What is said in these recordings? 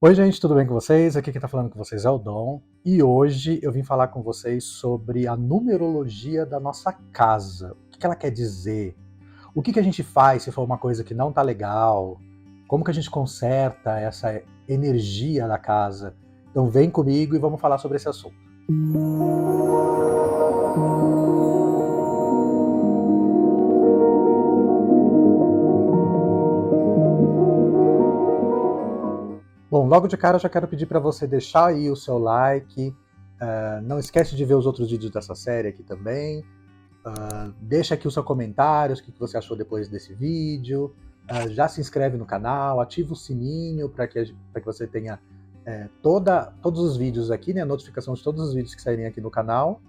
Oi, gente, tudo bem com vocês? Aqui quem tá falando com vocês é o Dom. E hoje eu vim falar com vocês sobre a numerologia da nossa casa. O que ela quer dizer? O que a gente faz se for uma coisa que não tá legal? Como que a gente conserta essa energia da casa? Então vem comigo e vamos falar sobre esse assunto. Bom, logo de cara eu já quero pedir para você deixar aí o seu like. Não esquece de ver os outros vídeos dessa série aqui também. Deixa aqui o seu comentário, o que você achou depois desse vídeo. Já se inscreve no canal, ativa o sininho para que você tenha todos os vídeos aqui, né, a notificação de todos os vídeos que saírem aqui no canal.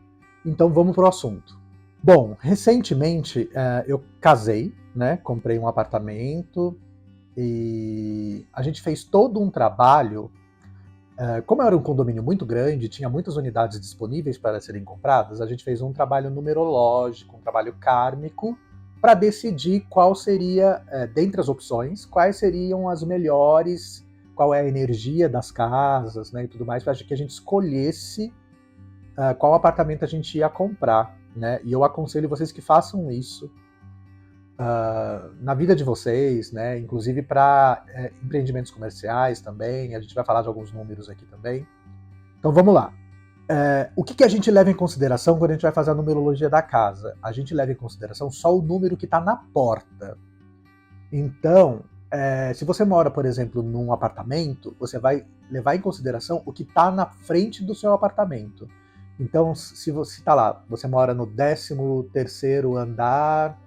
Então vamos pro assunto. Bom, recentemente eu casei, né, comprei um apartamento e a gente fez todo um trabalho. Como era um condomínio muito grande, tinha muitas unidades disponíveis para serem compradas, a gente fez um trabalho numerológico, um trabalho kármico, para decidir qual seria, dentre as opções, quais seriam as melhores, qual é a energia das casas, né, e tudo mais, para que a gente escolhesse qual apartamento a gente ia comprar. Né? E eu aconselho vocês que façam isso na vida de vocês, né? Inclusive para empreendimentos comerciais também. A gente vai falar de alguns números aqui também. Então vamos lá. O que a gente leva em consideração quando a gente vai fazer a numerologia da casa? A gente leva em consideração só o número que está na porta. Então, se você mora, por exemplo, num apartamento, você vai levar em consideração o que está na frente do seu apartamento. Então, se você está lá, você mora no 13º andar,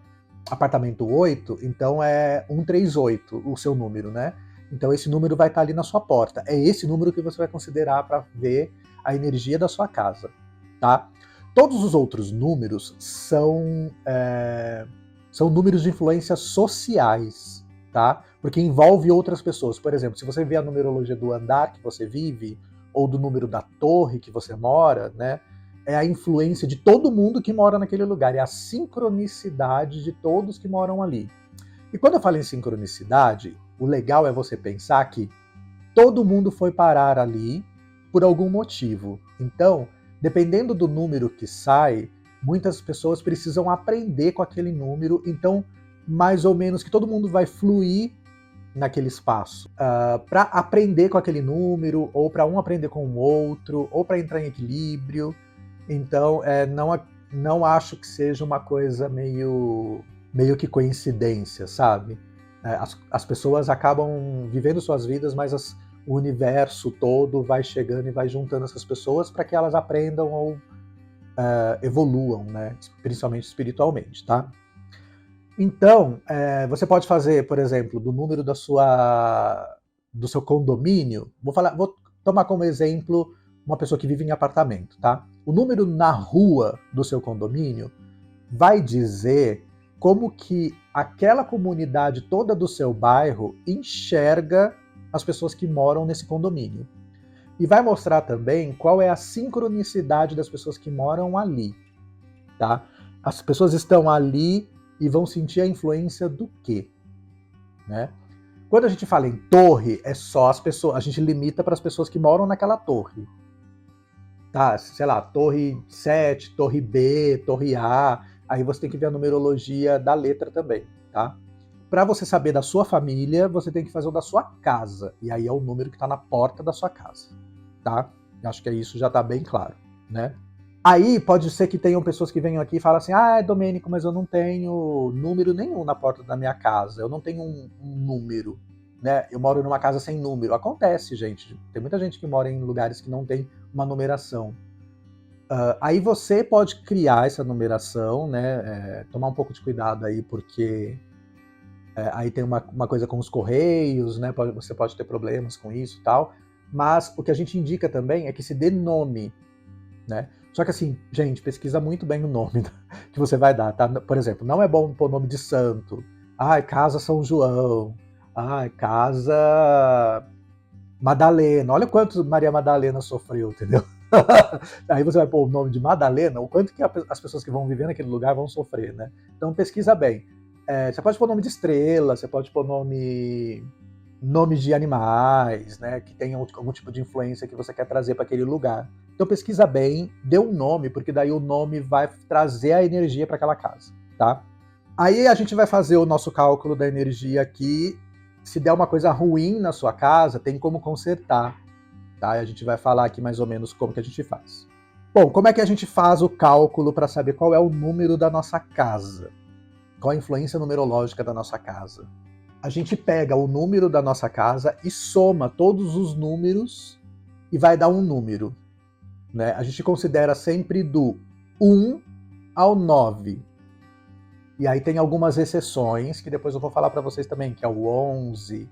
apartamento 8, então é 138 o seu número, né? Então esse número vai estar ali na sua porta. É esse número que você vai considerar para ver a energia da sua casa, tá? Todos os outros números são números de influências sociais, tá? Porque envolve outras pessoas. Por exemplo, se você vê a numerologia do andar que você vive, ou do número da torre que você mora, né? É a influência de todo mundo que mora naquele lugar, é a sincronicidade de todos que moram ali. E quando eu falo em sincronicidade, o legal é você pensar que todo mundo foi parar ali por algum motivo. Então, dependendo do número que sai, muitas pessoas precisam aprender com aquele número, então, mais ou menos que todo mundo vai fluir naquele espaço, para aprender com aquele número, ou para um aprender com o outro, ou para entrar em equilíbrio. Então, não acho que seja uma coisa meio que coincidência, sabe? As pessoas acabam vivendo suas vidas, mas o universo todo vai chegando e vai juntando essas pessoas para que elas aprendam ou evoluam, né? Principalmente espiritualmente, tá? Então, você pode fazer, por exemplo, do número do seu condomínio. Vou tomar como exemplo uma pessoa que vive em apartamento, tá? O número na rua do seu condomínio vai dizer como que aquela comunidade toda do seu bairro enxerga as pessoas que moram nesse condomínio. E vai mostrar também qual é a sincronicidade das pessoas que moram ali, tá? As pessoas estão ali e vão sentir a influência do quê? Né? Quando a gente fala em torre, é só as pessoas, a gente limita para as pessoas que moram naquela torre. Tá, sei lá, torre 7, torre B, torre A, aí você tem que ver a numerologia da letra também, tá? Para você saber da sua família, você tem que fazer o da sua casa, e aí é o número que está na porta da sua casa, tá? Eu acho que isso já está bem claro, né? Aí pode ser que tenham pessoas que venham aqui e falam assim: ah, Domênico, mas eu não tenho número nenhum na porta da minha casa, eu não tenho um número, né? Eu moro numa casa sem número. Acontece, gente. Tem muita gente que mora em lugares que não tem uma numeração. Aí você pode criar essa numeração, né? Tomar um pouco de cuidado aí, porque aí tem uma coisa com os correios, né? Você pode ter problemas com isso e tal. Mas o que a gente indica também é que se dê nome, né? Só que assim, gente, pesquisa muito bem o nome que você vai dar, tá? Por exemplo, não é bom pôr nome de santo. Ai, Casa São João. Ai, Casa Madalena. Olha quanto Maria Madalena sofreu, entendeu? Aí você vai pôr o nome de Madalena, o quanto que as pessoas que vão viver naquele lugar vão sofrer, né? Então pesquisa bem. Você pode pôr nome de estrela, você pode pôr nomes de animais, né, que tenham algum tipo de influência que você quer trazer para aquele lugar. Então pesquisa bem, dê um nome, porque daí o nome vai trazer a energia para aquela casa, tá? Aí a gente vai fazer o nosso cálculo da energia aqui. Se der uma coisa ruim na sua casa, tem como consertar, tá? E a gente vai falar aqui mais ou menos como que a gente faz. Bom, como é que a gente faz o cálculo para saber qual é o número da nossa casa? Qual a influência numerológica da nossa casa? A gente pega o número da nossa casa e soma todos os números e vai dar um número, né? A gente considera sempre do 1 ao 9. E aí tem algumas exceções, que depois eu vou falar para vocês também, que é o 11,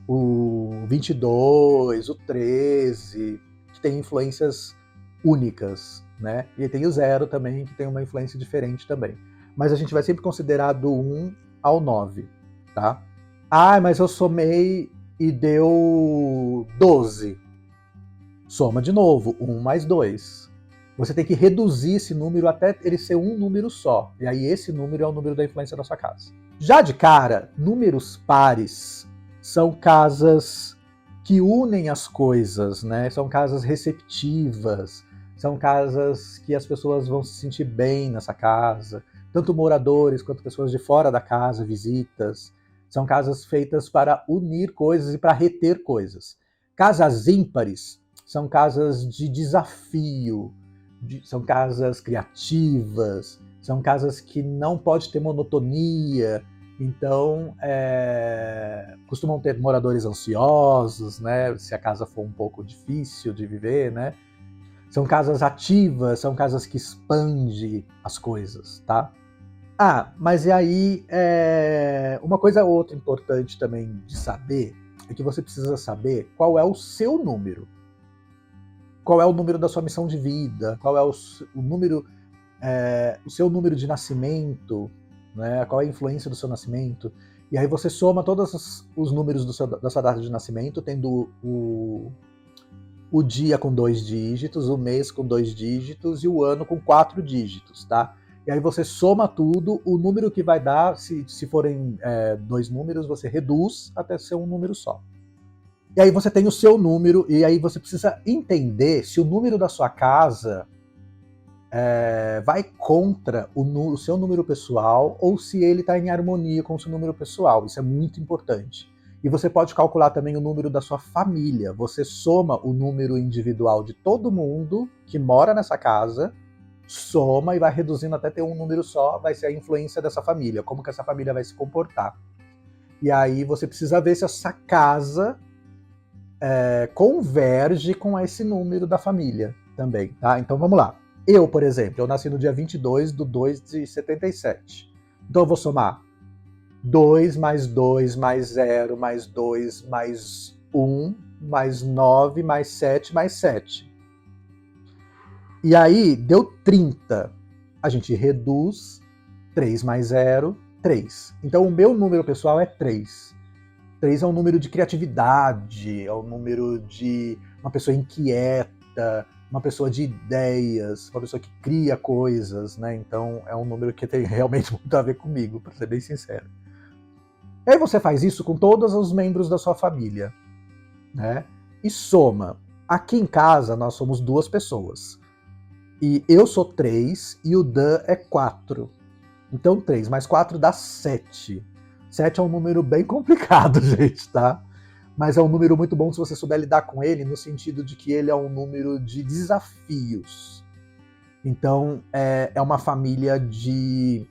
o 22, o 13, que tem influências únicas, né? E tem o 0 também, que tem uma influência diferente também. Mas a gente vai sempre considerar do 1 ao 9, tá? Ah, mas eu somei e deu 12. Soma de novo, 1 mais 2. Você tem que reduzir esse número até ele ser um número só. E aí esse número é o número da influência da sua casa. Já de cara, números pares são casas que unem as coisas, né? São casas receptivas, são casas que as pessoas vão se sentir bem nessa casa, tanto moradores quanto pessoas de fora da casa, visitas. São casas feitas para unir coisas e para reter coisas. Casas ímpares são casas de desafio, são casas criativas, são casas que não pode ter monotonia, então costumam ter moradores ansiosos, né, se a casa for um pouco difícil de viver, né? São casas ativas, são casas que expandem as coisas, tá? Ah, mas e aí, uma coisa outra importante também de saber é que você precisa saber qual é o seu número. Qual é o número da sua missão de vida, qual é o número, o seu número de nascimento, né? Qual é a influência do seu nascimento. E aí você soma todos os números da sua data de nascimento, tendo o dia com 2 dígitos, o mês com 2 dígitos e o ano com 4 dígitos, tá? E aí você soma tudo, o número que vai dar, se forem 2 números, você reduz até ser um número só. E aí você tem o seu número, e aí você precisa entender se o número da sua casa vai contra o seu número pessoal ou se ele está em harmonia com o seu número pessoal. Isso é muito importante. E você pode calcular também o número da sua família. Você soma o número individual de todo mundo que mora nessa casa, soma e vai reduzindo até ter um número só, vai ser a influência dessa família, como que essa família vai se comportar. E aí você precisa ver se essa casa converge com esse número da família também, tá? Então vamos lá. Eu, por exemplo, eu nasci no dia 22/2/77. Então eu vou somar 2 mais 2 mais 0 mais 2 mais 1 mais 9 mais 7 mais 7. E aí deu 30. A gente reduz 3 mais 0, 3. Então o meu número pessoal é 3. 3 é um número de criatividade, é um número de uma pessoa inquieta, uma pessoa de ideias, uma pessoa que cria coisas, né? Então é um número que tem realmente muito a ver comigo, para ser bem sincero. E aí você faz isso com todos os membros da sua família, né? E soma. Aqui em casa nós somos 2 pessoas. E eu sou 3 e o Dan é 4. Então 3 mais 4 dá 7. 7 é um número bem complicado, gente, tá? Mas é um número muito bom se você souber lidar com ele, no sentido de que ele é um número de desafios. Então, é uma família que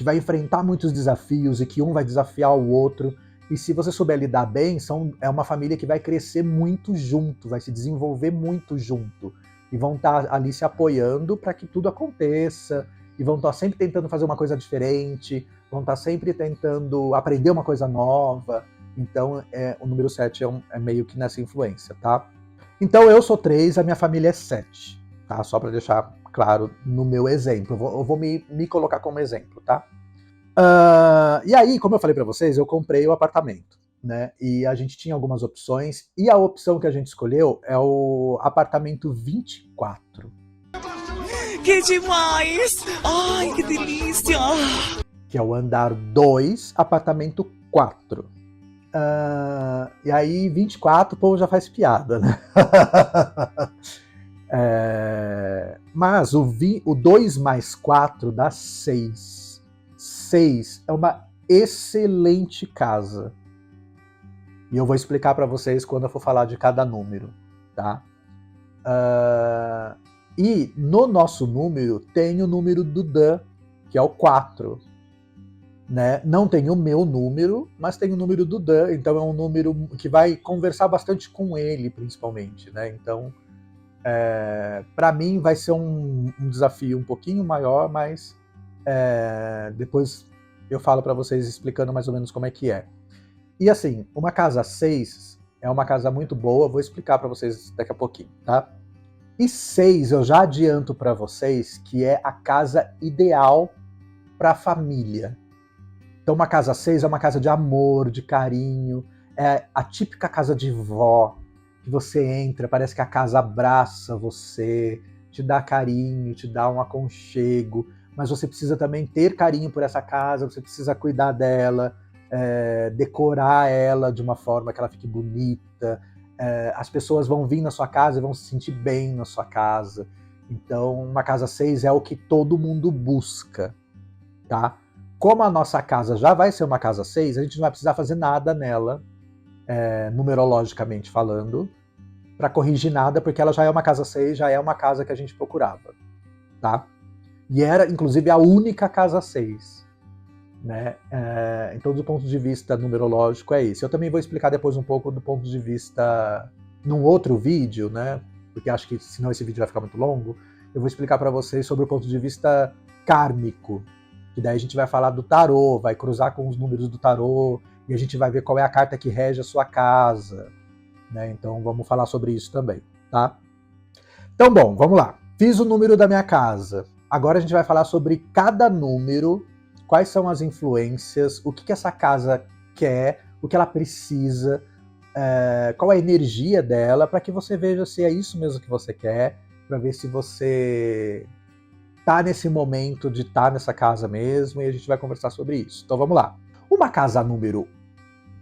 vai enfrentar muitos desafios e que um vai desafiar o outro. E se você souber lidar bem, é uma família que vai crescer muito junto, vai se desenvolver muito junto. E vão estar ali se apoiando para que tudo aconteça. E vão estar sempre tentando fazer uma coisa diferente, vão estar sempre tentando aprender uma coisa nova. Então, o número 7 é meio que nessa influência, tá? Então, eu sou 3, a minha família é 7, tá? Só para deixar claro no meu exemplo. Eu vou me colocar como exemplo, tá? E aí, como eu falei para vocês, eu comprei o apartamento, né? E a gente tinha algumas opções, e a opção que a gente escolheu é o apartamento 24. Que demais! Ai, que delícia! Que é o andar 2, apartamento 4. E aí, 24, o povo já faz piada, né? Mas o 2 mais 4 dá 6. 6 é uma excelente casa. E eu vou explicar para vocês quando eu for falar de cada número, tá? E no nosso número tem o número do Dan, que é o 4. Né? Não tem o meu número, mas tem o número do Dan, então é um número que vai conversar bastante com ele, principalmente. Né? Então, para mim vai ser um desafio um pouquinho maior, mas depois eu falo para vocês explicando mais ou menos como é que é. E assim, uma casa 6 é uma casa muito boa, vou explicar para vocês daqui a pouquinho, tá? E 6 eu já adianto para vocês que é a casa ideal para a família. Então uma casa 6 é uma casa de amor, de carinho, é a típica casa de vó, que você entra, parece que a casa abraça você, te dá carinho, te dá um aconchego, mas você precisa também ter carinho por essa casa, você precisa cuidar dela, decorar ela de uma forma que ela fique bonita, as pessoas vão vir na sua casa e vão se sentir bem na sua casa. Então, uma casa 6 é o que todo mundo busca, tá? Como a nossa casa já vai ser uma casa 6, a gente não vai precisar fazer nada nela, numerologicamente falando, para corrigir nada, porque ela já é uma casa 6, já é uma casa que a gente procurava, tá? E era, inclusive, a única casa 6. Né? Então, do ponto de vista numerológico, é isso. Eu também vou explicar depois um pouco do ponto de vista num outro vídeo, né? Porque acho que senão esse vídeo vai ficar muito longo. Eu vou explicar para vocês sobre o ponto de vista kármico, que daí a gente vai falar do tarô, vai cruzar com os números do tarô e a gente vai ver qual é a carta que rege a sua casa, né? Então vamos falar sobre isso também, tá? Então, bom, vamos lá. Fiz o número da minha casa. Agora a gente vai falar sobre cada número. Quais são as influências, o que essa casa quer, o que ela precisa, qual a energia dela, para que você veja se é isso mesmo que você quer, para ver se você está nesse momento de estar nessa casa mesmo, e a gente vai conversar sobre isso. Então vamos lá. Uma casa número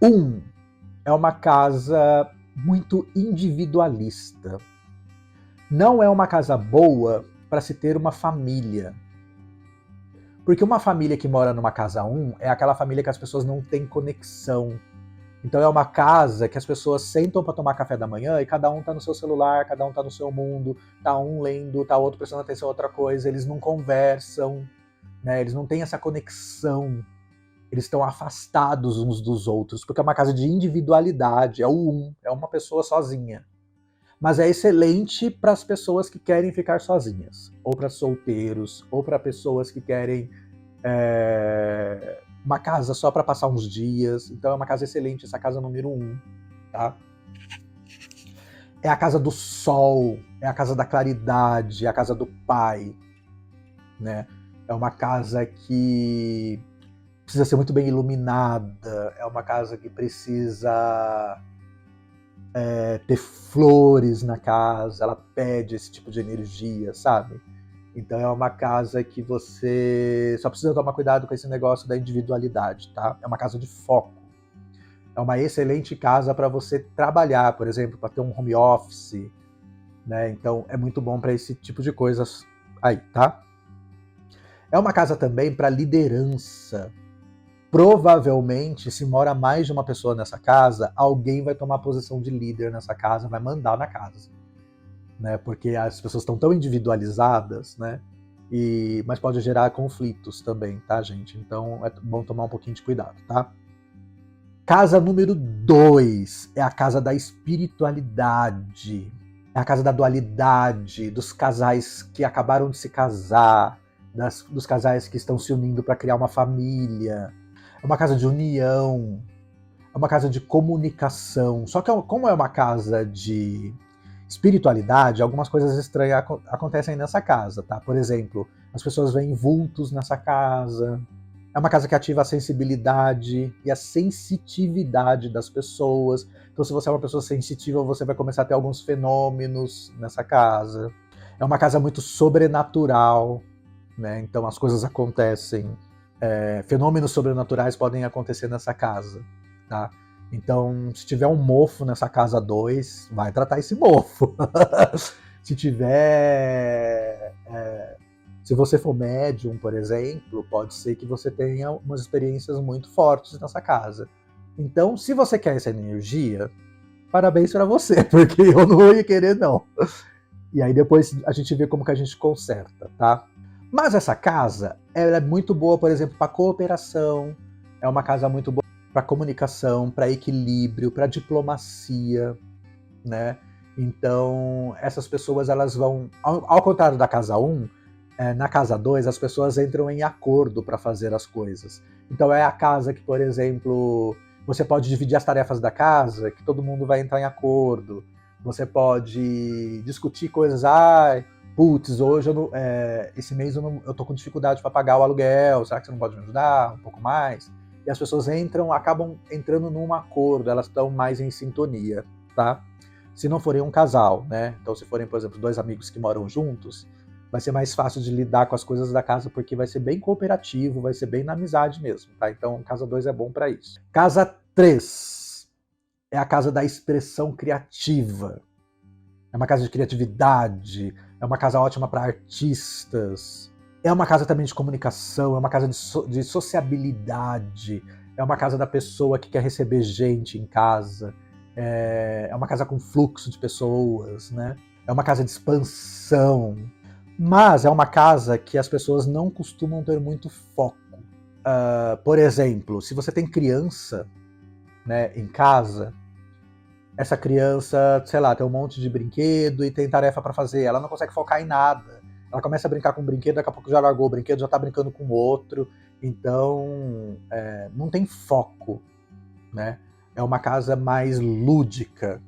1 é uma casa muito individualista. Não é uma casa boa para se ter uma família. Porque uma família que mora numa casa 1 é aquela família que as pessoas não têm conexão. Então é uma casa que as pessoas sentam para tomar café da manhã e cada um tá no seu celular, cada um tá no seu mundo, tá um lendo, tá outro prestando atenção em outra coisa, eles não conversam, né? Eles não têm essa conexão. Eles estão afastados uns dos outros, porque é uma casa de individualidade, é o 1, é uma pessoa sozinha. Mas é excelente para as pessoas que querem ficar sozinhas, ou para solteiros, ou para pessoas que querem uma casa só para passar uns dias. Então é uma casa excelente, essa casa número 1, tá? É a casa do sol, é a casa da claridade, é a casa do pai, né? É uma casa que precisa ser muito bem iluminada, é uma casa que precisa ter flores na casa, ela pede esse tipo de energia, sabe? Então é uma casa que você só precisa tomar cuidado com esse negócio da individualidade, tá? É uma casa de foco. É uma excelente casa para você trabalhar, por exemplo, para ter um home office, né? Então é muito bom para esse tipo de coisas aí, tá? É uma casa também para liderança. Provavelmente, se mora mais de uma pessoa nessa casa, alguém vai tomar a posição de líder nessa casa, vai mandar na casa, né? Porque as pessoas estão tão individualizadas, né? Mas pode gerar conflitos também, tá, gente? Então é bom tomar um pouquinho de cuidado, tá? Casa número 2 é a casa da espiritualidade. É a casa da dualidade, dos casais que acabaram de se casar, dos casais que estão se unindo para criar uma família. É uma casa de união, é uma casa de comunicação. Só que como é uma casa de espiritualidade, algumas coisas estranhas acontecem nessa casa, tá? Por exemplo, as pessoas veem vultos nessa casa. É uma casa que ativa a sensibilidade e a sensitividade das pessoas. Então, se você é uma pessoa sensitiva, você vai começar a ter alguns fenômenos nessa casa. É uma casa muito sobrenatural, né? Então, as coisas acontecem. Fenômenos sobrenaturais podem acontecer nessa casa, tá? Então, se tiver um mofo nessa casa 2, vai tratar esse mofo. Se tiver... se você for médium, por exemplo, pode ser que você tenha umas experiências muito fortes nessa casa. Então, se você quer essa energia, parabéns para você, porque eu não ia querer, não. E aí depois a gente vê como que a gente conserta, tá? Mas essa casa, ela é muito boa, por exemplo, para cooperação, é uma casa muito boa para comunicação, para equilíbrio, para diplomacia, né? Então, essas pessoas, elas vão... Ao contrário da casa 1, na casa 2, as pessoas entram em acordo para fazer as coisas. Então, é a casa que, por exemplo, você pode dividir as tarefas da casa, que todo mundo vai entrar em acordo. Você pode discutir coisas... putz, hoje esse mês eu tô com dificuldade para pagar o aluguel, será que você não pode me ajudar um pouco mais? E as pessoas acabam entrando num acordo, elas estão mais em sintonia, tá? Se não forem um casal, né? Então, se forem, por exemplo, 2 amigos que moram juntos, vai ser mais fácil de lidar com as coisas da casa, porque vai ser bem cooperativo, vai ser bem na amizade mesmo, tá? Então, casa 2 é bom para isso. Casa 3 é a casa da expressão criativa. É uma casa de criatividade, é uma casa ótima para artistas, é uma casa também de comunicação, é uma casa de sociabilidade, é uma casa da pessoa que quer receber gente em casa, é uma casa com fluxo de pessoas, né? É uma casa de expansão, mas é uma casa que as pessoas não costumam ter muito foco. Por exemplo, se você tem criança, né, em casa, essa criança, sei lá, tem um monte de brinquedo e tem tarefa para fazer, ela não consegue focar em nada. Ela começa a brincar com o brinquedo, daqui a pouco já largou o brinquedo, já tá brincando com outro. Então, não tem foco, né? É uma casa mais lúdica,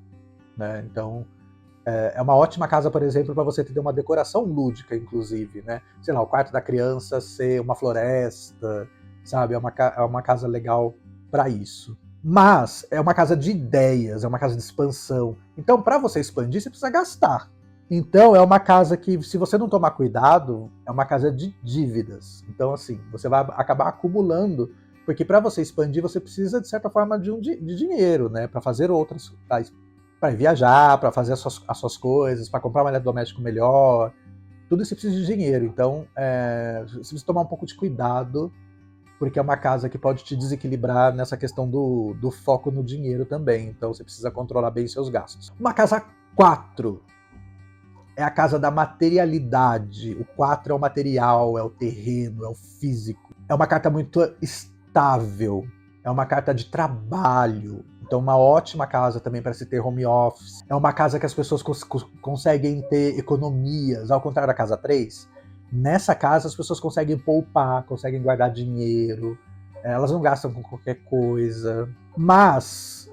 né? Então, é uma ótima casa, por exemplo, para você ter uma decoração lúdica, inclusive, né? Sei lá, o quarto da criança ser uma floresta, sabe? É uma casa legal para isso. Mas é uma casa de ideias, é uma casa de expansão. Então, para você expandir, você precisa gastar. Então, é uma casa que, se você não tomar cuidado, é uma casa de dívidas. Então, assim, você vai acabar acumulando, porque para você expandir, você precisa, de certa forma, de dinheiro, né? Para fazer outras... Para viajar, para fazer as suas coisas, para comprar um eletrodoméstico melhor. Tudo isso precisa de dinheiro. Então, você precisa tomar um pouco de cuidado, porque é uma casa que pode te desequilibrar nessa questão do foco no dinheiro também. Então você precisa controlar bem seus gastos. Uma casa 4 é a casa da materialidade. O 4 é o material, é o terreno, é o físico. É uma carta muito estável, é uma carta de trabalho. Então, uma ótima casa também para se ter home office. É uma casa que as pessoas conseguem ter economias, ao contrário da casa 3. Nessa casa as pessoas conseguem poupar, conseguem guardar dinheiro, elas não gastam com qualquer coisa. Mas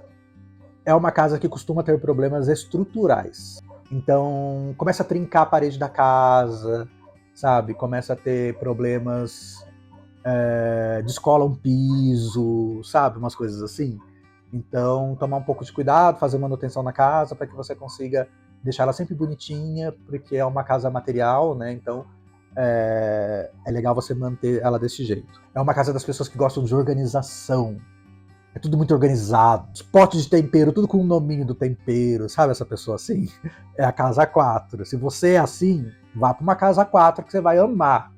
é uma casa que costuma ter problemas estruturais. Então começa a trincar a parede da casa, sabe? Começa a ter problemas, descola um piso, sabe? Umas coisas assim. Então tomar um pouco de cuidado, fazer manutenção na casa para que você consiga deixar ela sempre bonitinha, porque é uma casa material, né? Então é legal você manter ela desse jeito. É uma casa das pessoas que gostam de organização. É tudo muito organizado. Os potes de tempero, tudo com o nominho do tempero. Sabe essa pessoa assim? É a casa 4. Se você é assim, vá para uma casa 4 que você vai amar.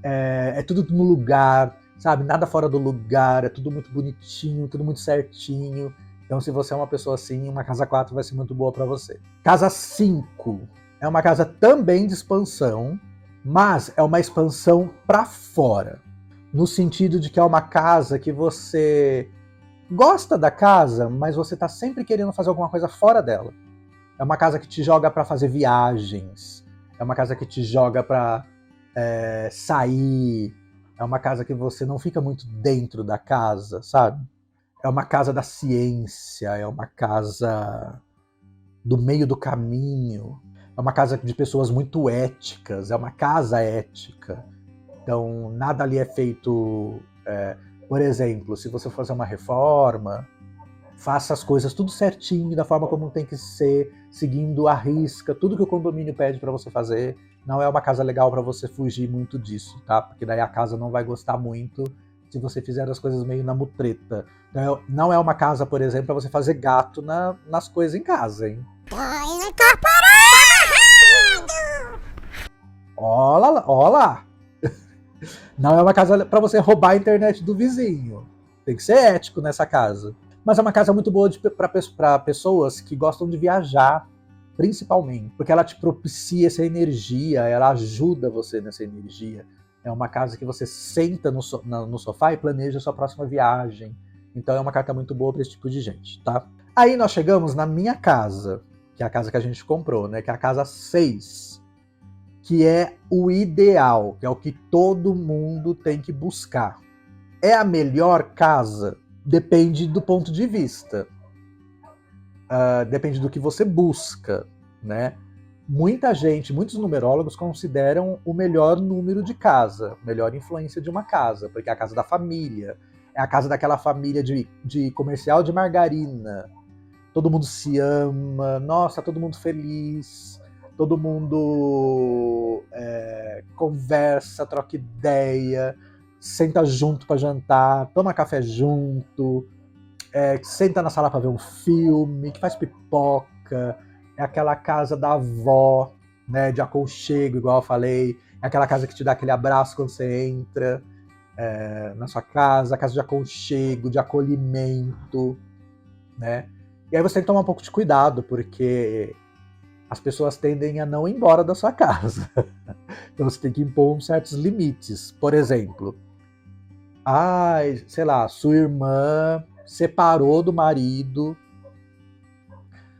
É tudo no lugar, sabe? Nada fora do lugar. É tudo muito bonitinho, tudo muito certinho. Então, se você é uma pessoa assim, uma casa 4 vai ser muito boa para você. Casa 5. É uma casa também de expansão, mas é uma expansão para fora. No sentido de que é uma casa que você gosta da casa, mas você está sempre querendo fazer alguma coisa fora dela. É uma casa que te joga para fazer viagens. É uma casa que te joga para sair. É uma casa que você não fica muito dentro da casa, sabe? É uma casa da ciência, é uma casa do meio do caminho. É uma casa de pessoas muito éticas, é uma casa ética. Então, nada ali é feito... por exemplo, se você for fazer uma reforma, faça as coisas tudo certinho, da forma como tem que ser, seguindo à risca, tudo que o condomínio pede para você fazer. Não é uma casa legal para você fugir muito disso, tá? Porque daí a casa não vai gostar muito se você fizer as coisas meio na mutreta. Não é uma casa, por exemplo, para você fazer gato nas coisas em casa, hein? Olha lá! Não é uma casa para você roubar a internet do vizinho. Tem que ser ético nessa casa. Mas é uma casa muito boa para pessoas que gostam de viajar, principalmente. Porque ela te propicia essa energia, ela ajuda você nessa energia. É uma casa que você senta no sofá e planeja a sua próxima viagem. Então é uma carta muito boa para esse tipo de gente, tá? Aí nós chegamos na minha casa, que é a casa que a gente comprou, né? Que é a casa 6. Que é o ideal, que é o que todo mundo tem que buscar. É a melhor casa? Depende do ponto de vista. Depende do que você busca, né? Muita gente, muitos numerólogos consideram o melhor número de casa, melhor influência de uma casa, porque é a casa da família, é a casa daquela família de comercial de margarina. Todo mundo se ama, nossa, todo mundo feliz, todo mundo conversa, troca ideia, senta junto para jantar, toma café junto, senta na sala para ver um filme, que faz pipoca. É aquela casa da avó, né, de aconchego, igual eu falei. É aquela casa que te dá aquele abraço quando você entra na sua casa, casa de aconchego, de acolhimento, né? E aí você tem que tomar um pouco de cuidado, porque as pessoas tendem a não ir embora da sua casa. Então você tem que impor certos limites. Por exemplo, sei lá, sua irmã separou do marido,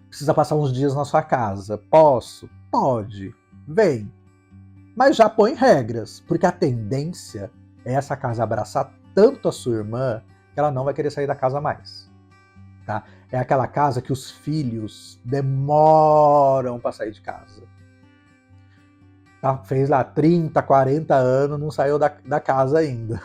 precisa passar uns dias na sua casa. Posso? Pode. Vem. Mas já põe regras, porque a tendência é essa casa abraçar tanto a sua irmã que ela não vai querer sair da casa mais. Tá? É aquela casa que os filhos demoram para sair de casa. Tá? Fez lá 30, 40 anos, não saiu da casa ainda.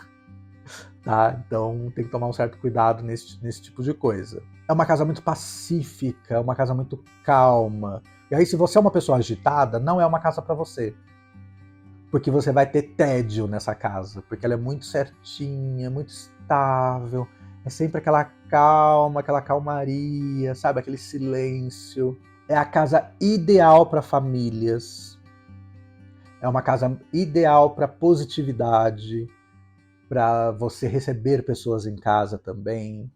Tá? Então tem que tomar um certo cuidado nesse tipo de coisa. É uma casa muito pacífica, é uma casa muito calma. E aí, se você é uma pessoa agitada, não é uma casa para você. Porque você vai ter tédio nessa casa, porque ela é muito certinha, muito estável, é sempre aquela calma, aquela calmaria, sabe? Aquele silêncio. É a casa ideal para famílias. É uma casa ideal para positividade, para você receber pessoas em casa também.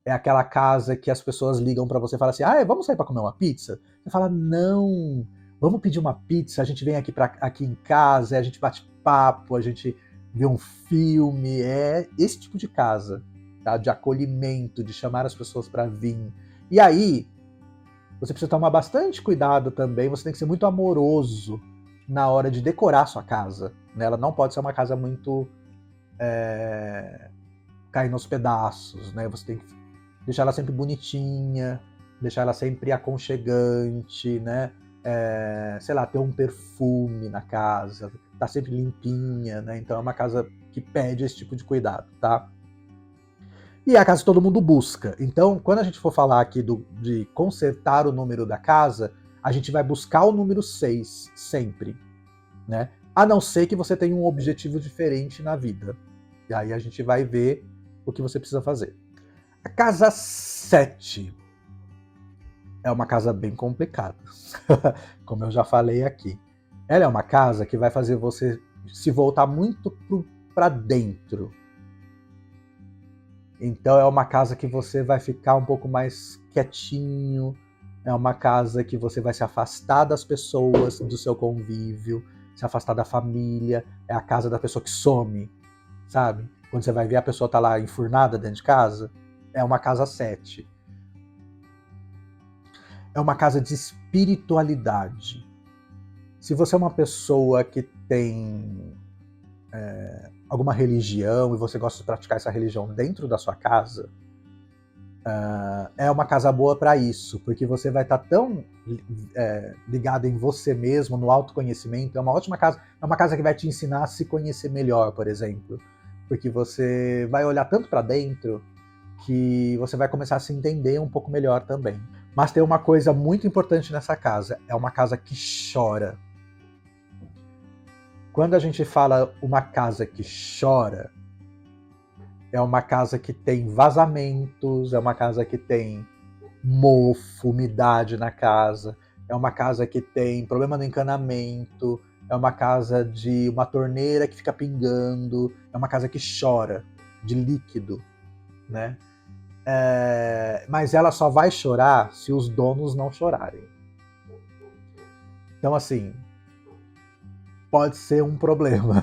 É aquela casa que as pessoas ligam para você e falam assim, vamos sair para comer uma pizza? Você fala, não, vamos pedir uma pizza, a gente vem aqui em casa, a gente bate papo, a gente vê um filme. É esse tipo de casa, tá? De acolhimento, de chamar as pessoas para vir. E aí, você precisa tomar bastante cuidado também, você tem que ser muito amoroso na hora de decorar a sua casa. Né? Ela não pode ser uma casa muito caindo aos pedaços, né? Você tem que deixar ela sempre bonitinha, deixar ela sempre aconchegante, né? Sei lá, ter um perfume na casa, tá sempre limpinha, né? Então é uma casa que pede esse tipo de cuidado, tá? E é a casa que todo mundo busca. Então, quando a gente for falar aqui de consertar o número da casa, a gente vai buscar o número 6 sempre, né? A não ser que você tenha um objetivo diferente na vida. E aí a gente vai ver o que você precisa fazer. A casa 7 é uma casa bem complicada, como eu já falei aqui. Ela é uma casa que vai fazer você se voltar muito para dentro. Então é uma casa que você vai ficar um pouco mais quietinho, é uma casa que você vai se afastar das pessoas, do seu convívio, se afastar da família, é a casa da pessoa que some, sabe? Quando você vai ver a pessoa tá lá enfurnada dentro de casa, é uma casa 7. É uma casa de espiritualidade. Se você é uma pessoa que tem alguma religião e você gosta de praticar essa religião dentro da sua casa, é uma casa boa para isso, porque você vai estar tão ligado em você mesmo, no autoconhecimento. É uma ótima casa, é uma casa que vai te ensinar a se conhecer melhor, por exemplo, porque você vai olhar tanto para dentro que você vai começar a se entender um pouco melhor também. Mas tem uma coisa muito importante nessa casa, é uma casa que chora. Quando a gente fala uma casa que chora, É uma casa que tem vazamentos, é uma casa que tem mofo, umidade na casa, é uma casa que tem problema no encanamento, é uma casa de uma torneira que fica pingando, é uma casa que chora de líquido, né? Mas ela só vai chorar se os donos não chorarem. Então, assim, pode ser um problema.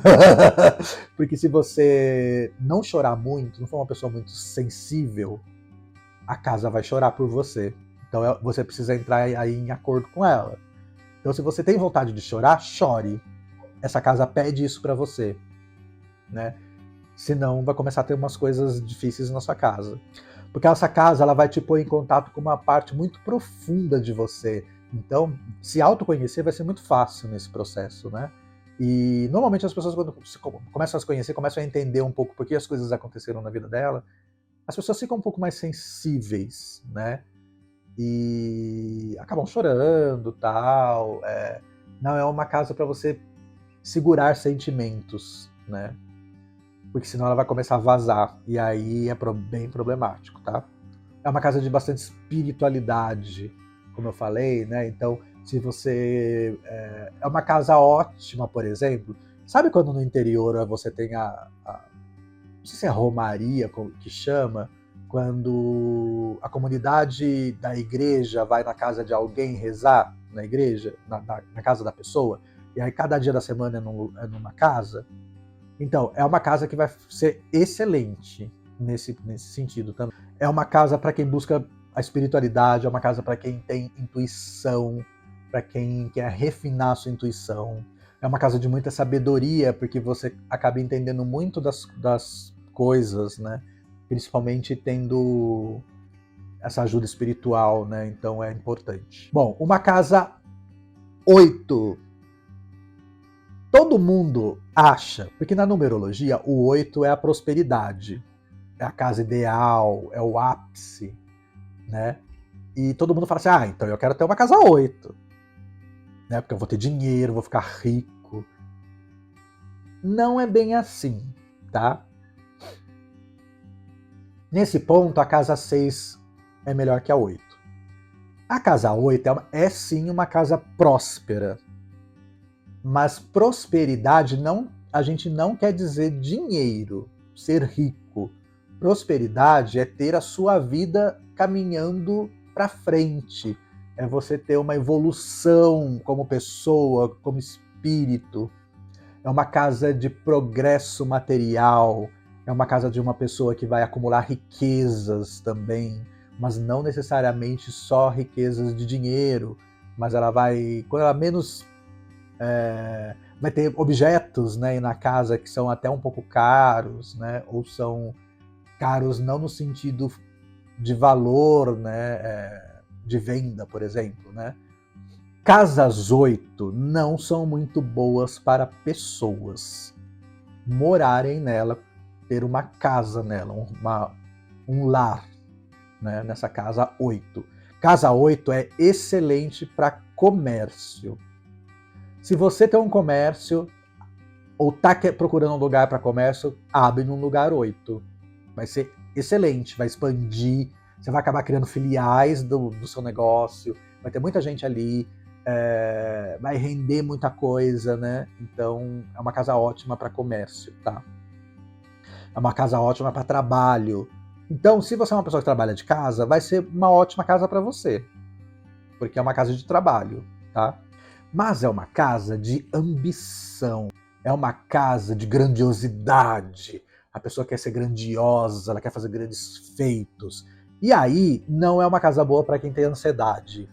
Porque se você não chorar muito, não for uma pessoa muito sensível, a casa vai chorar por você. Então você precisa entrar aí em acordo com ela. Então se você tem vontade de chorar, chore. Essa casa pede isso para você, né? Senão vai começar a ter umas coisas difíceis na sua casa. Porque essa casa ela vai te pôr em contato com uma parte muito profunda de você. Então, se autoconhecer vai ser muito fácil nesse processo, né? E normalmente as pessoas, quando começam a se conhecer, começam a entender um pouco por que as coisas aconteceram na vida dela, as pessoas ficam um pouco mais sensíveis, né? E acabam chorando, tal. Não é uma casa para você segurar sentimentos, né? Porque senão ela vai começar a vazar, e aí é bem problemático, tá? É uma casa de bastante espiritualidade, como eu falei, né? Então, se você... É uma casa ótima, por exemplo. Sabe quando no interior você tem não sei se é romaria que chama, quando a comunidade da igreja vai na casa de alguém rezar, na igreja, na casa da pessoa, e aí cada dia da semana é numa casa? Então, é uma casa que vai ser excelente nesse sentido também. É uma casa para quem busca a espiritualidade, é uma casa para quem tem intuição, para quem quer refinar a sua intuição. É uma casa de muita sabedoria, porque você acaba entendendo muito das coisas, né? Principalmente tendo essa ajuda espiritual, né? Então é importante. Bom, uma casa 8. Todo mundo acha, porque na numerologia o 8 é a prosperidade, é a casa ideal, é o ápice, né? E todo mundo fala assim, então eu quero ter uma casa 8, né? Porque eu vou ter dinheiro, vou ficar rico. Não é bem assim, tá? Nesse ponto, a casa 6 é melhor que a 8. A casa 8 é sim uma casa próspera, mas prosperidade a gente não quer dizer dinheiro, ser rico. Prosperidade é ter a sua vida caminhando para frente, é você ter uma evolução como pessoa, como espírito. É uma casa de progresso material, é uma casa de uma pessoa que vai acumular riquezas também, mas não necessariamente só riquezas de dinheiro, mas ela vai, quando ela menos vai ter objetos, né, na casa que são até um pouco caros, né, ou são caros não no sentido de valor, né, de venda, por exemplo, né. Casas 8 não são muito boas para pessoas morarem nela, ter uma casa nela, um lar, né, nessa casa 8. Casa 8 é excelente para comércio. Se você tem um comércio ou está procurando um lugar para comércio, abre num lugar 8. Vai ser excelente, vai expandir, você vai acabar criando filiais do seu negócio, vai ter muita gente ali, vai render muita coisa, né? Então é uma casa ótima para comércio, tá? É uma casa ótima para trabalho. Então, se você é uma pessoa que trabalha de casa, vai ser uma ótima casa para você, porque é uma casa de trabalho, tá? Mas é uma casa de ambição, é uma casa de grandiosidade. A pessoa quer ser grandiosa, ela quer fazer grandes feitos. E aí, não é uma casa boa para quem tem ansiedade.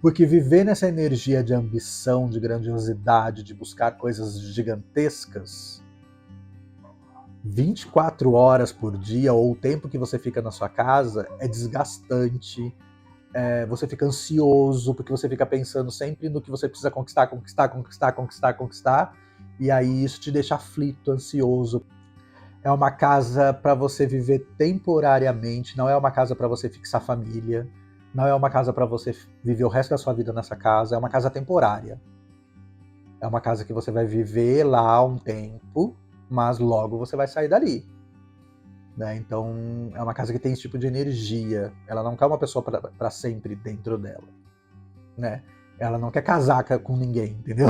Porque viver nessa energia de ambição, de grandiosidade, de buscar coisas gigantescas, 24 horas por dia, ou o tempo que você fica na sua casa, é desgastante. Você fica ansioso, porque você fica pensando sempre no que você precisa conquistar, e aí isso te deixa aflito, ansioso. É uma casa para você viver temporariamente, não é uma casa para você fixar família, não é uma casa para você viver o resto da sua vida nessa casa, é uma casa temporária. É uma casa que você vai viver lá um tempo, mas logo você vai sair dali. né? Então é uma casa que tem esse tipo de energia. Ela não quer uma pessoa para sempre dentro dela, né? Ela não quer casar com ninguém, entendeu?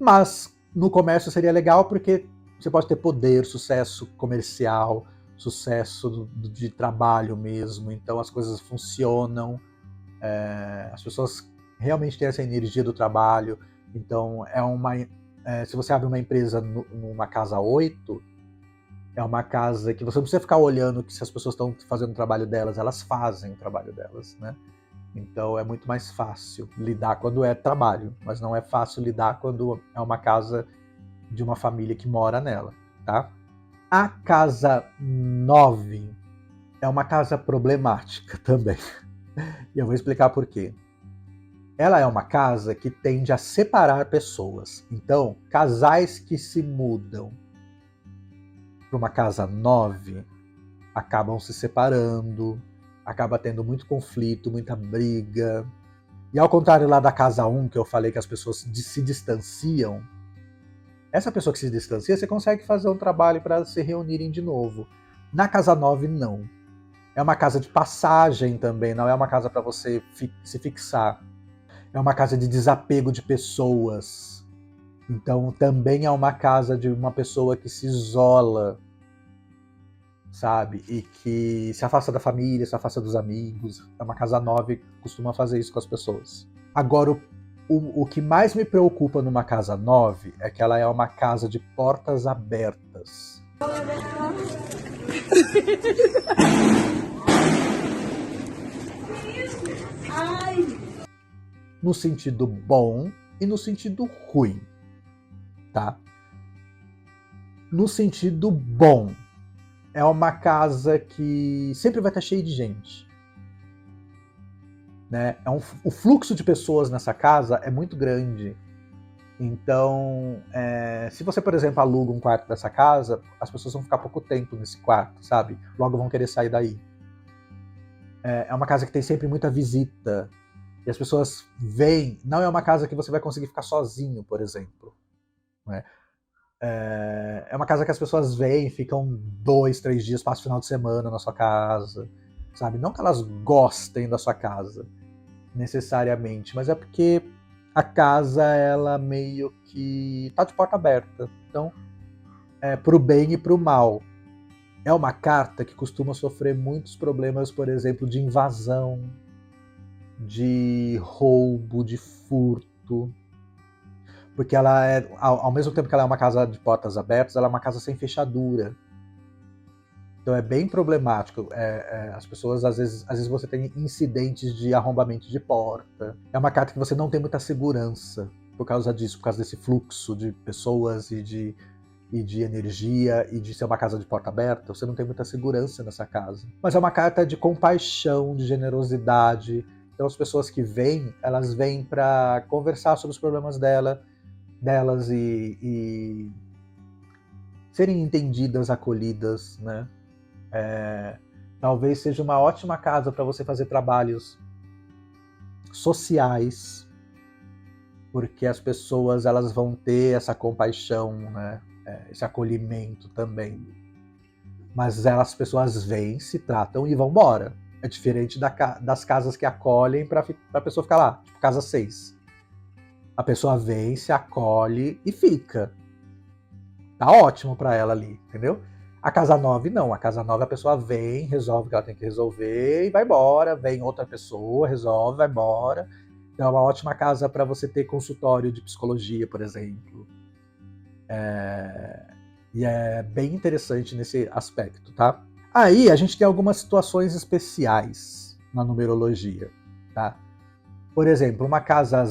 Mas no comércio seria legal porque você pode ter poder, sucesso comercial, sucesso de trabalho mesmo. Então as coisas funcionam, as pessoas realmente têm essa energia do trabalho. Então se você abre uma empresa numa casa 8, é uma casa que você não precisa ficar olhando que se as pessoas estão fazendo o trabalho delas, elas fazem o trabalho delas, né? Então é muito mais fácil lidar quando é trabalho, mas não é fácil lidar quando é uma casa de uma família que mora nela, tá? A casa 9 é uma casa problemática também. E eu vou explicar por quê. Ela é uma casa que tende a separar pessoas. Então, casais que se mudam para uma casa 9 acabam se separando, acaba tendo muito conflito, muita briga. E ao contrário lá da casa 1, que eu falei que as pessoas se distanciam, essa pessoa que se distancia, você consegue fazer um trabalho para se reunirem de novo. Na casa 9, não. É uma casa de passagem também, não é uma casa para você se fixar. É uma casa de desapego de pessoas. Então também é uma casa de uma pessoa que se isola, sabe? E que se afasta da família, se afasta dos amigos. É uma casa 9 que costuma fazer isso com as pessoas. Agora, o que mais me preocupa numa casa 9 é que ela é uma casa de portas abertas. No sentido bom e no sentido ruim, tá? No sentido bom, é uma casa que sempre vai estar cheia de gente, né? O fluxo de pessoas nessa casa é muito grande. Então, se você, por exemplo, aluga um quarto dessa casa, as pessoas vão ficar pouco tempo nesse quarto, sabe? Logo vão querer sair daí. É uma casa que tem sempre muita visita. E as pessoas vêm. Não é uma casa que você vai conseguir ficar sozinho, por exemplo, né? É uma casa que as pessoas vêm, ficam 2, 3 dias, passam o final de semana na sua casa, sabe? Não que elas gostem da sua casa, necessariamente, mas é porque a casa, ela meio que tá de porta aberta. Então, pro bem e pro mal. É uma carta que costuma sofrer muitos problemas, por exemplo, de invasão, de roubo, de furto. Porque ela ao mesmo tempo que ela é uma casa de portas abertas, ela é uma casa sem fechadura. Então é bem problemático. As pessoas, às vezes você tem incidentes de arrombamento de porta. É uma carta que você não tem muita segurança por causa disso, por causa desse fluxo de pessoas e de energia e de ser uma casa de porta aberta. Você não tem muita segurança nessa casa. Mas é uma carta de compaixão, de generosidade. Então as pessoas que vêm, elas vêm para conversar sobre os problemas delas e serem entendidas, acolhidas, né? Talvez seja uma ótima casa para você fazer trabalhos sociais, porque as pessoas, elas vão ter essa compaixão, né? Esse acolhimento também. Mas as pessoas vêm, se tratam e vão embora. É diferente das casas que acolhem para a pessoa ficar lá, tipo casa 6. A pessoa vem, se acolhe e fica. Tá ótimo para ela ali, entendeu? A casa 9 não. A casa 9 a pessoa vem, resolve o que ela tem que resolver e vai embora. Vem outra pessoa, resolve, vai embora. Então é uma ótima casa para você ter consultório de psicologia, por exemplo. E é bem interessante nesse aspecto, tá? Aí a gente tem algumas situações especiais na numerologia, tá? Por exemplo, uma casa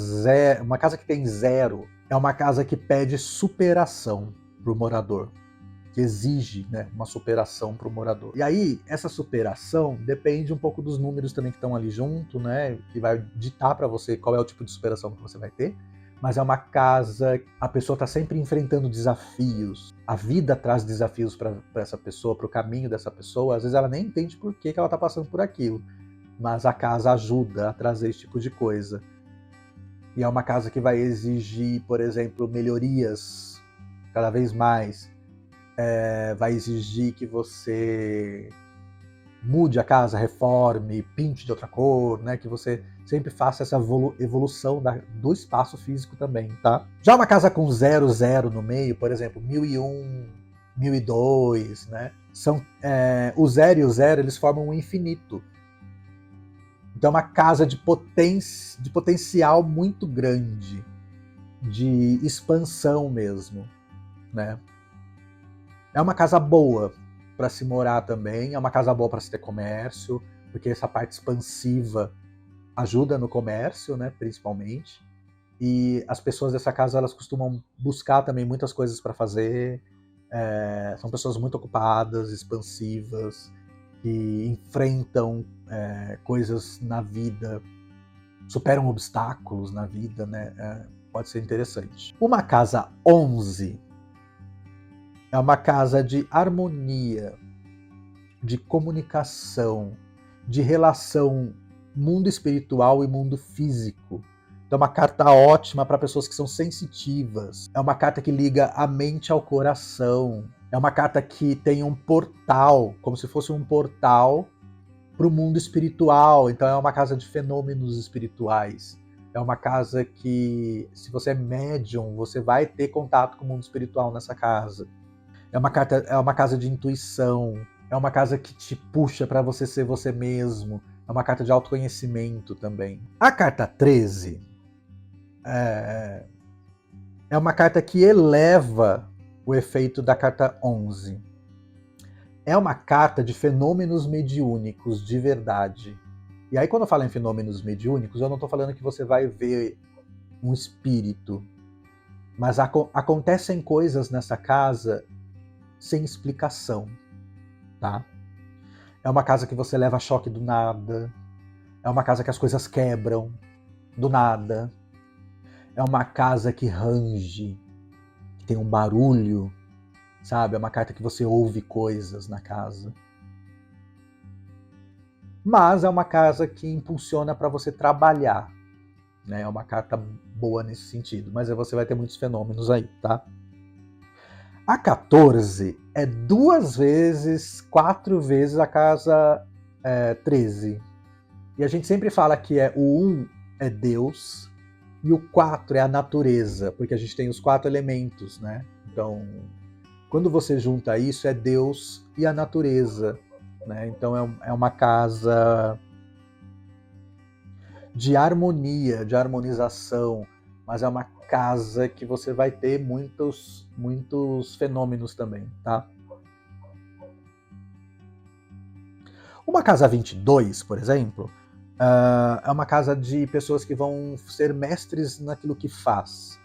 que tem 0 é uma casa que pede superação para o morador, que exige, né, uma superação para o morador. E aí, essa superação depende um pouco dos números também que estão ali junto, né, que vai ditar para você qual é o tipo de superação que você vai ter. Mas é uma casa, a pessoa está sempre enfrentando desafios. A vida traz desafios para essa pessoa, para o caminho dessa pessoa. Às vezes ela nem entende por que ela está passando por aquilo. Mas a casa ajuda a trazer esse tipo de coisa. E é uma casa que vai exigir, por exemplo, melhorias cada vez mais. vai exigir que você mude a casa, reforme, pinte de outra cor, né? Que você sempre faça essa evolução do espaço físico também, tá? Já uma casa com 00 no meio, por exemplo, 1001, 1002, né? O 0 e o 0, eles formam um infinito. Então é uma casa de potencial muito grande, de expansão mesmo, né? É uma casa boa para se morar também, é uma casa boa para se ter comércio, porque essa parte expansiva ajuda no comércio, né, principalmente. E as pessoas dessa casa, elas costumam buscar também muitas coisas para fazer. São pessoas muito ocupadas, expansivas, que enfrentam coisas na vida, superam obstáculos na vida, né? Pode ser interessante. Uma casa 11 é uma casa de harmonia, de comunicação, de relação mundo espiritual e mundo físico. Então é uma carta ótima para pessoas que são sensitivas. É uma carta que liga a mente ao coração. É uma carta que tem um portal, como se fosse um portal para o mundo espiritual. Então é uma casa de fenômenos espirituais. É uma casa que, se você é médium, você vai ter contato com o mundo espiritual nessa casa. É uma casa de intuição. É uma casa que te puxa para você ser você mesmo. É uma carta de autoconhecimento também. A carta 13 é uma carta que eleva o efeito da carta 11. É uma carta de fenômenos mediúnicos de verdade. E aí, quando eu falo em fenômenos mediúnicos, eu não estou falando que você vai ver um espírito. Mas acontecem coisas nessa casa sem explicação, tá? É uma casa que você leva choque do nada. É uma casa que as coisas quebram do nada. É uma casa que range, que tem um barulho, sabe? É uma carta que você ouve coisas na casa. Mas é uma casa que impulsiona para você trabalhar, né? É uma carta boa nesse sentido, mas você vai ter muitos fenômenos aí, tá? A 14 é 2 vezes, 4 vezes a casa 13. E a gente sempre fala que o 1 é Deus e o 4 é a natureza, porque a gente tem os 4 elementos, né? Então, quando você junta isso, é Deus e a natureza, né? Então é uma casa de harmonia, de harmonização, mas é uma casa que você vai ter muitos fenômenos também, tá? Uma casa 22, por exemplo, é uma casa de pessoas que vão ser mestres naquilo que faz.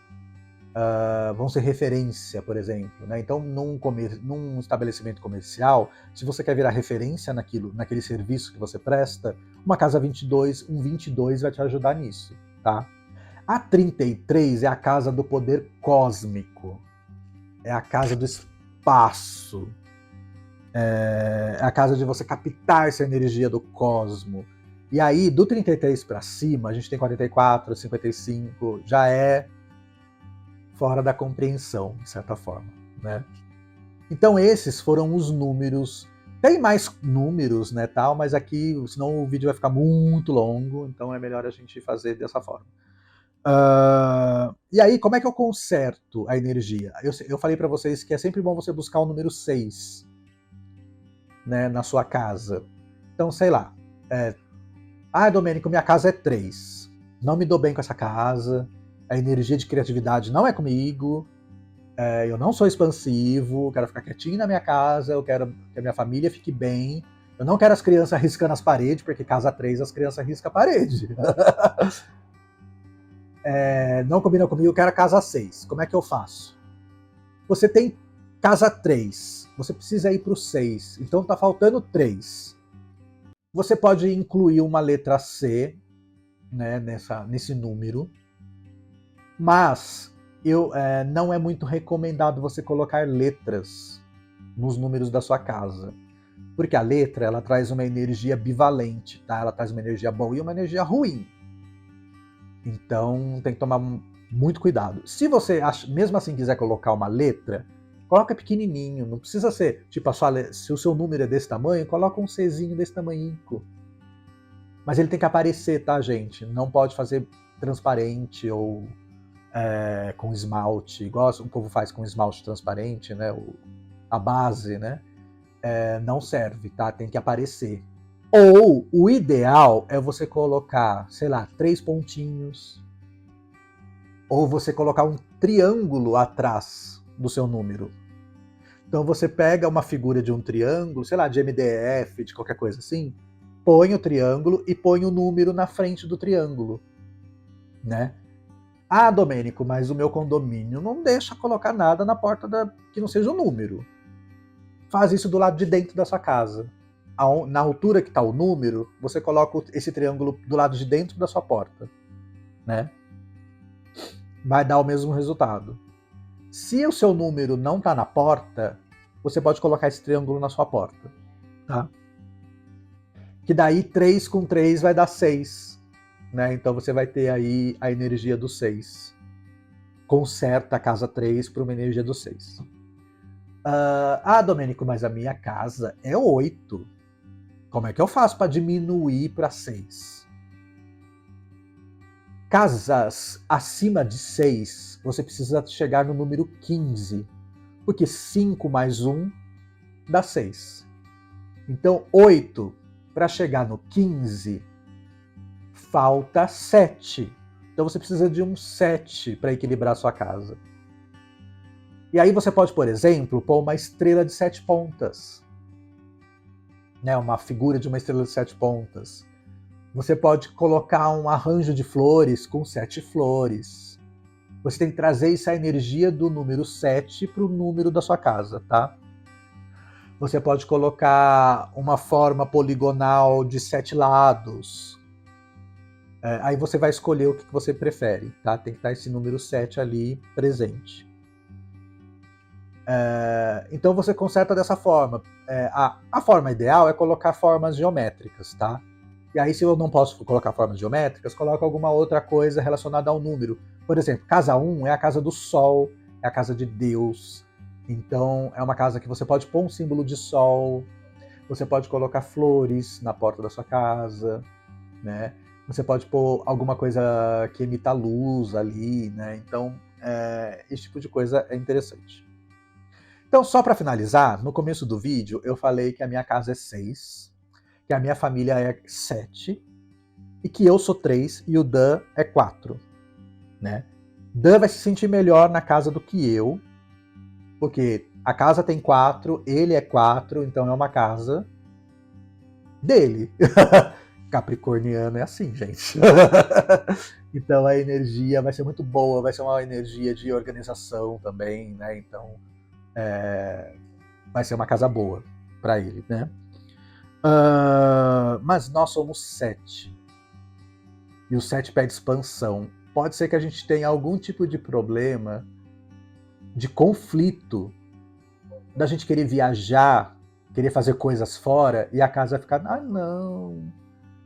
Vão ser referência, por exemplo, né? Então, num estabelecimento comercial, se você quer virar referência naquele serviço que você presta, uma casa 22, um 22 vai te ajudar nisso, tá? A 33 é a casa do poder cósmico, é a casa do espaço, é a casa de você captar essa energia do cosmo. E aí, do 33 para cima, a gente tem 44, 55, já é fora da compreensão, de certa forma, né? Então esses foram os números. Tem mais números, né, tal, mas aqui, senão o vídeo vai ficar muito longo, então é melhor a gente fazer dessa forma. E aí, como é que eu conserto a energia? Eu falei para vocês que é sempre bom você buscar o número 6, né, na sua casa. Então, sei lá. Domênico, minha casa é 3. Não me dou bem com essa casa. A energia de criatividade não é comigo. Eu não sou expansivo. Quero ficar quietinho na minha casa. Eu quero que a minha família fique bem. Eu não quero as crianças riscando as paredes, porque casa 3 as crianças riscam a parede. Não combina comigo, eu quero a casa 6. Como é que eu faço? Você tem casa 3. Você precisa ir para o 6. Então tá faltando 3. Você pode incluir uma letra C, né, nesse número. Mas não é muito recomendado você colocar letras nos números da sua casa. Porque a letra, ela traz uma energia bivalente, tá? Ela traz uma energia boa e uma energia ruim. Então tem que tomar muito cuidado. Se você mesmo assim quiser colocar uma letra, Coloca pequenininho, não precisa ser, tipo, se o seu número é desse tamanho, coloca um Czinho desse tamanho. Mas ele tem que aparecer, tá, gente? Não pode fazer transparente ou com esmalte, igual o povo faz com esmalte transparente, né? A base, né? Não serve, tá? Tem que aparecer. Ou o ideal é você colocar, sei lá, 3 pontinhos. Ou você colocar um triângulo atrás do seu número. Então você pega uma figura de um triângulo, sei lá, de MDF, de qualquer coisa assim, põe o triângulo e põe o número na frente do triângulo, né? Ah, Domênico, mas o meu condomínio não deixa colocar nada na porta que não seja o número. Faz isso do lado de dentro da sua casa. Na altura que está o número, você coloca esse triângulo do lado de dentro da sua porta, né? Vai dar o mesmo resultado. Se o seu número não está na porta, você pode colocar esse triângulo na sua porta, tá? Que daí 3 com 3 vai dar 6, né? Então você vai ter aí a energia do 6. Conserta a casa 3 para uma energia do 6. Domênico, mas a minha casa é 8. Como é que eu faço para diminuir para 6? Casas acima de 6, você precisa chegar no número 15, porque 5 mais 1 dá 6. Então, 8, para chegar no 15, falta 7. Então você precisa de um 7 para equilibrar a sua casa. E aí você pode, por exemplo, pôr uma estrela de 7 pontas. Né, uma figura de uma estrela de 7 pontas. Você pode colocar um arranjo de flores com 7 flores. Você tem que trazer essa energia do número 7 para o número da sua casa, tá? Você pode colocar uma forma poligonal de 7 lados. Aí você vai escolher o que você prefere, tá? Tem que estar esse número 7 ali presente. Então você conserta dessa forma. A forma ideal é colocar formas geométricas, tá? E aí, se eu não posso colocar formas geométricas, coloca alguma outra coisa relacionada ao número. Por exemplo, casa 1 é a casa do Sol, é a casa de Deus. Então, é uma casa que você pode pôr um símbolo de Sol, você pode colocar flores na porta da sua casa, né? Você pode pôr alguma coisa que emita luz ali, né? Então, esse tipo de coisa é interessante. Então, só para finalizar, no começo do vídeo eu falei que a minha casa é 6, que a minha família é 7, e que eu sou 3 e o Dan é 4. Né? Dan vai se sentir melhor na casa do que eu, porque a casa tem 4, ele é 4, então é uma casa dele. Capricorniano é assim, gente. Então a energia vai ser muito boa, vai ser uma energia de organização também, né? Então vai ser uma casa boa para ele, né? Mas nós somos 7. E o 7 pede expansão. Pode ser que a gente tenha algum tipo de problema, de conflito, da gente querer viajar, querer fazer coisas fora, e a casa vai ficar, não,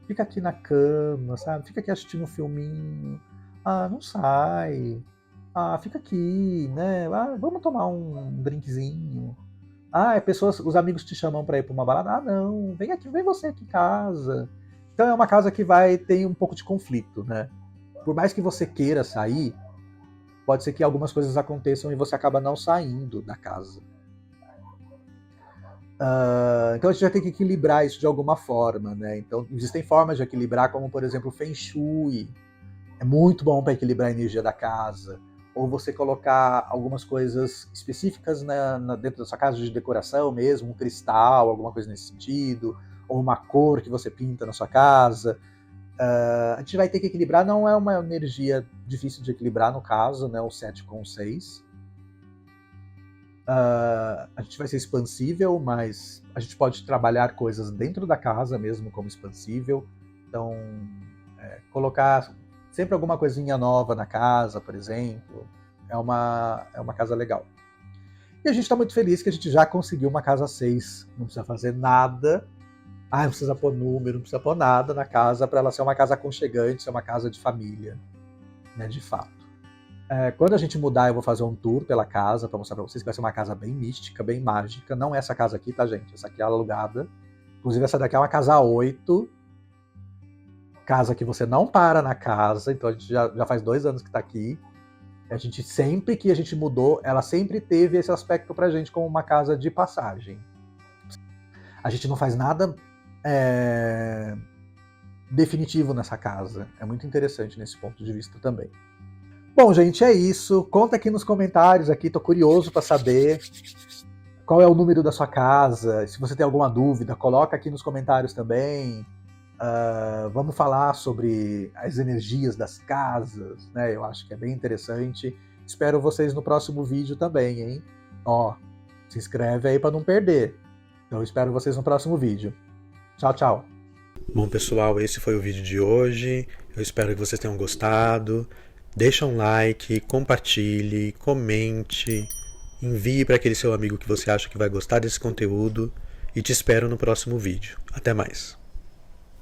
fica aqui na cama, sabe? Fica aqui assistindo um filminho. Não sai. Fica aqui, né? Vamos tomar um drinkzinho. Os amigos te chamam para ir para uma balada. Não, vem aqui, vem você aqui em casa. Então é uma casa que vai ter um pouco de conflito, né? Por mais que você queira sair, pode ser que algumas coisas aconteçam e você acaba não saindo da casa. Então a gente vai ter que equilibrar isso de alguma forma, né? Então existem formas de equilibrar, como por exemplo o Feng Shui. É muito bom para equilibrar a energia da casa. Ou você colocar algumas coisas específicas dentro da sua casa de decoração mesmo, um cristal, alguma coisa nesse sentido, ou uma cor que você pinta na sua casa. A gente vai ter que equilibrar, não é uma energia difícil de equilibrar no caso, né, o 7 com o 6. A gente vai ser expansível, mas a gente pode trabalhar coisas dentro da casa mesmo como expansível. Então, colocar sempre alguma coisinha nova na casa, por exemplo, é uma casa legal. E a gente está muito feliz que a gente já conseguiu uma casa 6. Não precisa fazer nada. Não precisa pôr número, não precisa pôr nada na casa para ela ser uma casa aconchegante, ser uma casa de família, né, de fato. Quando a gente mudar, eu vou fazer um tour pela casa para mostrar para vocês que vai ser uma casa bem mística, bem mágica. Não é essa casa aqui, tá, gente? Essa aqui é alugada. Inclusive, essa daqui é uma casa 8. Casa que você não para na casa. Então, a gente já faz 2 anos que tá aqui. A gente, sempre que a gente mudou, ela sempre teve esse aspecto pra gente como uma casa de passagem. A gente não faz nada definitivo nessa casa. É muito interessante nesse ponto de vista também. Bom, gente, é isso. Conta aqui nos comentários, aqui, tô curioso para saber qual é o número da sua casa. Se você tem alguma dúvida, coloca aqui nos comentários também. Vamos falar sobre as energias das casas, né? Eu acho que é bem interessante. Espero vocês no próximo vídeo também, hein? Ó, se inscreve aí para não perder. Então, espero vocês no próximo vídeo. Tchau, tchau. Bom, pessoal, esse foi o vídeo de hoje. Eu espero que vocês tenham gostado. Deixa um like, compartilhe, comente, envie para aquele seu amigo que você acha que vai gostar desse conteúdo e te espero no próximo vídeo. Até mais!